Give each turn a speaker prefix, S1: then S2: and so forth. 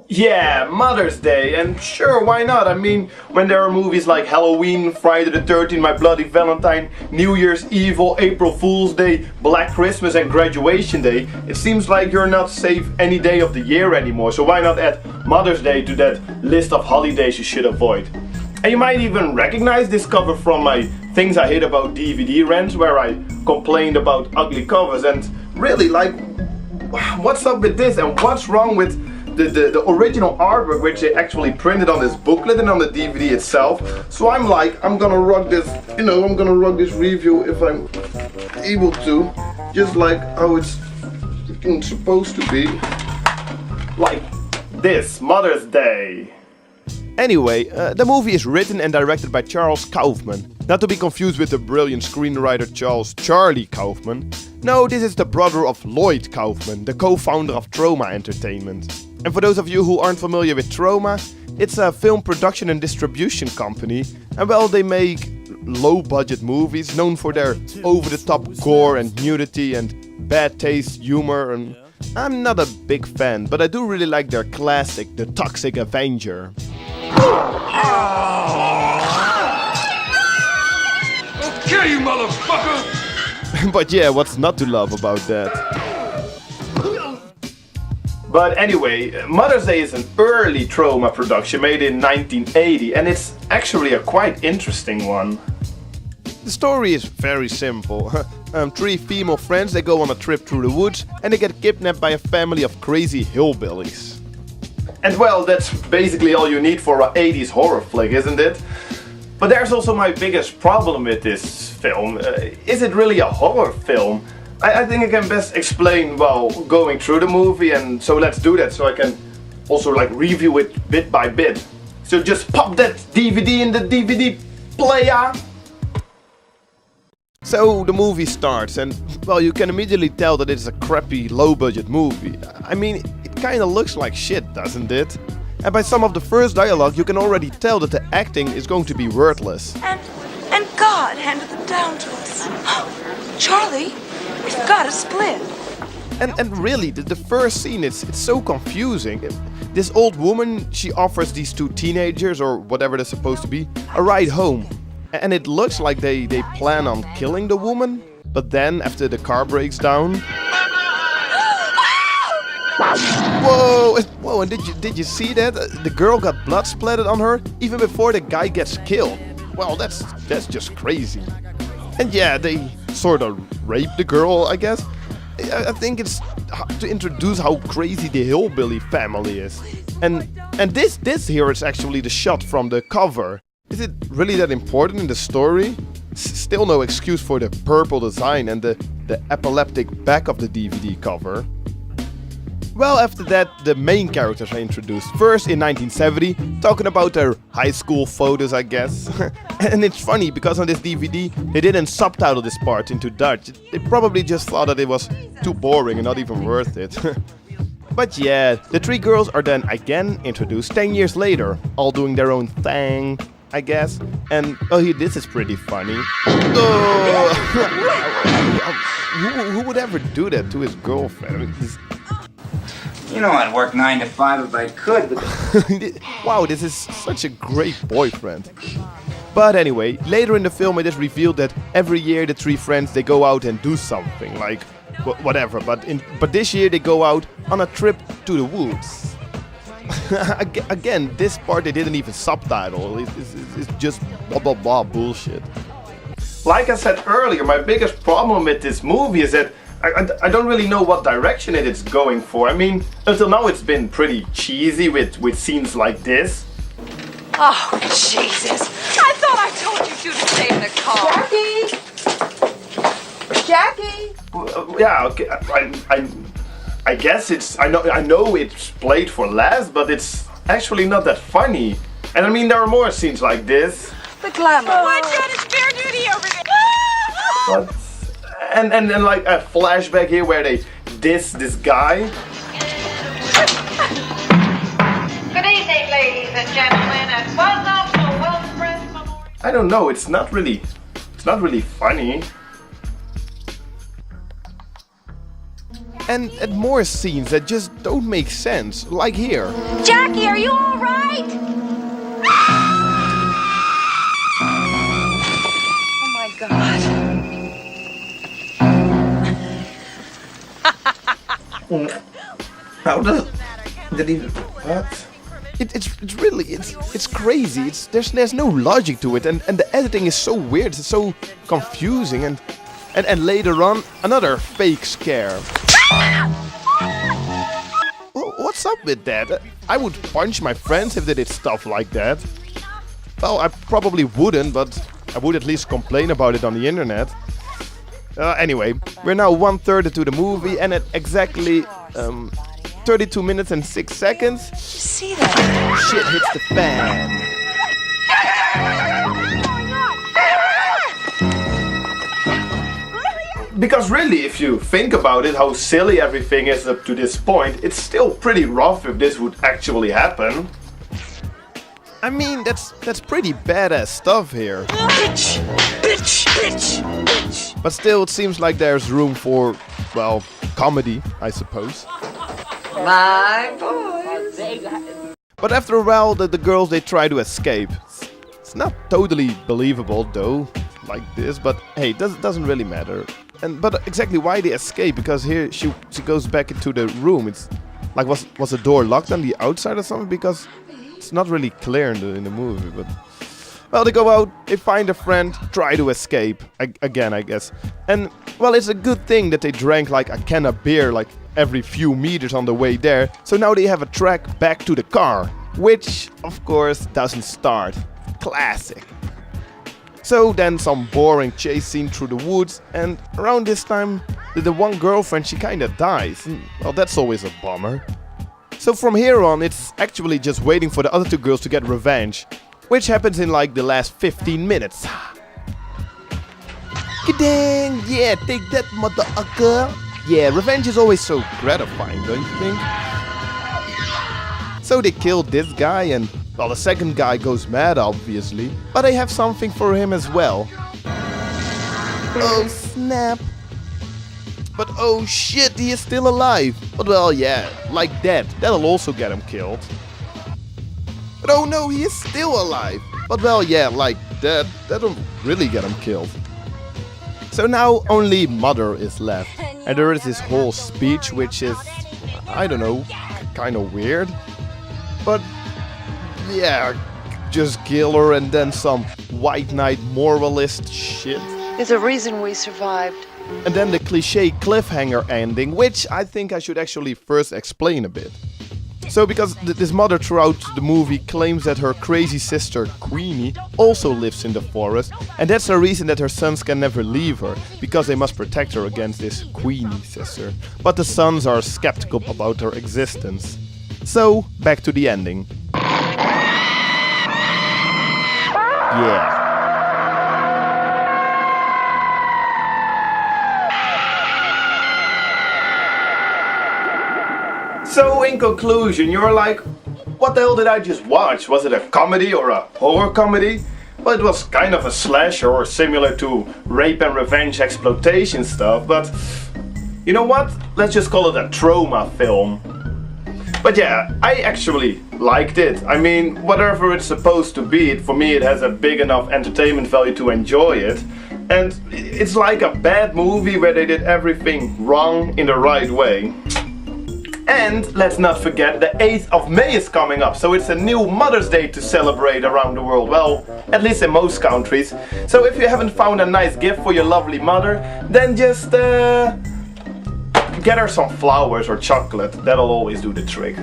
S1: Yeah, Mother's Day, and sure, why not? I mean, when there are movies like Halloween, Friday the 13th, My Bloody Valentine, New Year's Evil, April Fool's Day, Black Christmas and Graduation Day, it seems like you're not safe any day of the year anymore, so why not add Mother's Day to that list of holidays you should avoid? And you might even recognize this cover from my Things I Hate About DVD rant, where I complained about ugly covers, and really, like, what's up with this, and what's wrong with the original artwork, which they actually printed on this booklet and on the DVD itself. So I'm like, I'm gonna rock this, I'm gonna rock this review if I'm able to, just like how it's supposed to be. Like this, Mother's Day. Anyway, the movie is written and directed by Charles Kaufman. Not to be confused with the brilliant screenwriter Charlie Kaufman. No, this is the brother of Lloyd Kaufman, the co-founder of Troma Entertainment. And for those of you who aren't familiar with Troma, it's a film production and distribution company. And well, they make low-budget movies known for their over-the-top gore and nudity and bad taste humor. And I'm not a big fan, but I do really like their classic, The Toxic Avenger.
S2: Okay, you motherfucker!
S1: But yeah, what's not to love about that? But anyway, Mother's Day is an early Troma production made in 1980, and it's actually a quite interesting one. The story is very simple. Three female friends, they go on a trip through the woods and they get kidnapped by a family of crazy hillbillies. And well, that's basically all you need for an 80s horror flick, isn't it? But there's also my biggest problem with this film. Is it really a horror film? I think I can best explain while going through the movie, and so let's do that so I can also like review it bit by bit. So just pop that DVD in the DVD player. So the movie starts and well, you can immediately tell that it's a crappy low-budget movie. I mean, it kinda looks like shit, doesn't it? And by some of the first dialogue you can already tell that the acting is going to be worthless.
S3: And God handed them down to us. Charlie, we've got to split.
S1: And really, the first scene, it's so confusing. This old woman, she offers these two teenagers, or whatever they're supposed to be, a ride home. And it looks like they plan on killing the woman. But then, after the car breaks down... Whoa, and did you see that? The girl got blood splattered on her, even before the guy gets killed. Well, that's just crazy. And yeah, they sort of rape the girl, I guess. I think it's to introduce how crazy the hillbilly family is. And this here is actually the shot from the cover. Is it really that important in the story? Still no excuse for the purple design and the epileptic back of the DVD cover. Well, after that, the main characters are introduced. First in 1970, talking about their high school photos, I guess. And it's funny, because on this DVD, they didn't subtitle this part into Dutch. They probably just thought that it was too boring and not even worth it. But yeah, the three girls are then again introduced 10 years later, all doing their own thing, I guess. And oh, this is pretty funny. Oh, who would ever do that to his girlfriend? I mean,
S4: You know, I'd work 9 to 5 if I could, but...
S1: Wow, this is such a great boyfriend. But anyway, later in the film it is revealed that every year the three friends, they go out and do something, like whatever. But this year they go out on a trip to the woods. Again, this part they didn't even subtitle. It's just blah blah blah bullshit. Like I said earlier, my biggest problem with this movie is that I don't really know what direction it is going for. I mean, until now it's been pretty cheesy with scenes like this.
S3: Oh, Jesus. I thought I told you two to stay in the car.
S5: Jackie!
S1: Yeah, okay, I guess it's... I know it's played for laughs, but it's actually not that funny. And I mean, there are more scenes like this.
S3: The glamour.
S5: My dad is fair duty over there!
S1: But... And like a flashback here where they diss this guy.
S6: Good evening, ladies and gentlemen, and welcome to Wellspread Memorial.
S1: I don't know, it's not really funny. And more scenes that just don't make sense, like here.
S5: Jackie, are you all right? Oh my God.
S1: How did he... What? It's crazy. There's no logic to it, and the editing is so weird. It's so confusing, and later on another fake scare. Well, what's up with that? I would punch my friends if they did stuff like that. Well, I probably wouldn't, but I would at least complain about it on the internet. Anyway, we're now 1/3 into the movie, and at exactly 32 minutes and 6 seconds,
S3: See that?
S1: shit hits the fan. Because really, if you think about it, how silly everything is up to this point, it's still pretty rough if this would actually happen. I mean, that's pretty badass stuff here.
S3: Bitch! Bitch! Bitch! Bitch!
S1: But still, it seems like there's room for, well, comedy, I suppose.
S5: My boys.
S1: But after a while, the girls, they try to escape. It's not totally believable, though, like this, but hey, doesn't really matter. But exactly why they escape? Because here she goes back into the room. It's like, was the door locked on the outside or something? Because it's not really clear in the movie. But well, they go out, they find a friend, try to escape again, I guess. And well, it's a good thing that they drank like a can of beer like every few meters on the way there. So now they have a track back to the car, which of course doesn't start. Classic. So then some boring chase scene through the woods, and around this time the one girlfriend, she kinda dies. Well, that's always a bummer. So from here on, it's actually just waiting for the other two girls to get revenge, which happens in like the last 15 minutes. Dang, yeah, take that, motherfucker. Yeah, revenge is always so gratifying, don't you think? So they killed this guy, and well, the second guy goes mad, obviously, but they have something for him as well. Oh snap! But oh shit, he is still alive. But well, yeah, like that, that'll also get him killed. But oh no, he is still alive. But well, yeah, like that, that'll really get him killed. So now only Mother is left, and there is this whole speech which is, I don't know, kind of weird. But yeah, just kill her and then some white knight moralist shit.
S3: There's a reason we survived.
S1: And then the cliche cliffhanger ending, which I think I should actually first explain a bit. So because this mother throughout the movie claims that her crazy sister Queenie also lives in the forest, and that's the reason that her sons can never leave her, because they must protect her against this Queenie sister. But the sons are skeptical about her existence. So, back to the ending. Yeah. So, in conclusion, you're like, what the hell did I just watch? Was it a comedy or a horror comedy? Well, it was kind of a slasher or similar to rape and revenge exploitation stuff, but you know what? Let's just call it a trauma film. But yeah, I actually liked it. I mean, whatever it's supposed to be, for me it has a big enough entertainment value to enjoy it. And it's like a bad movie where they did everything wrong in the right way. And let's not forget, the 8th of May is coming up, so it's a new Mother's Day to celebrate around the world. Well, at least in most countries. So if you haven't found a nice gift for your lovely mother, then just get her some flowers or chocolate. That'll always do the trick.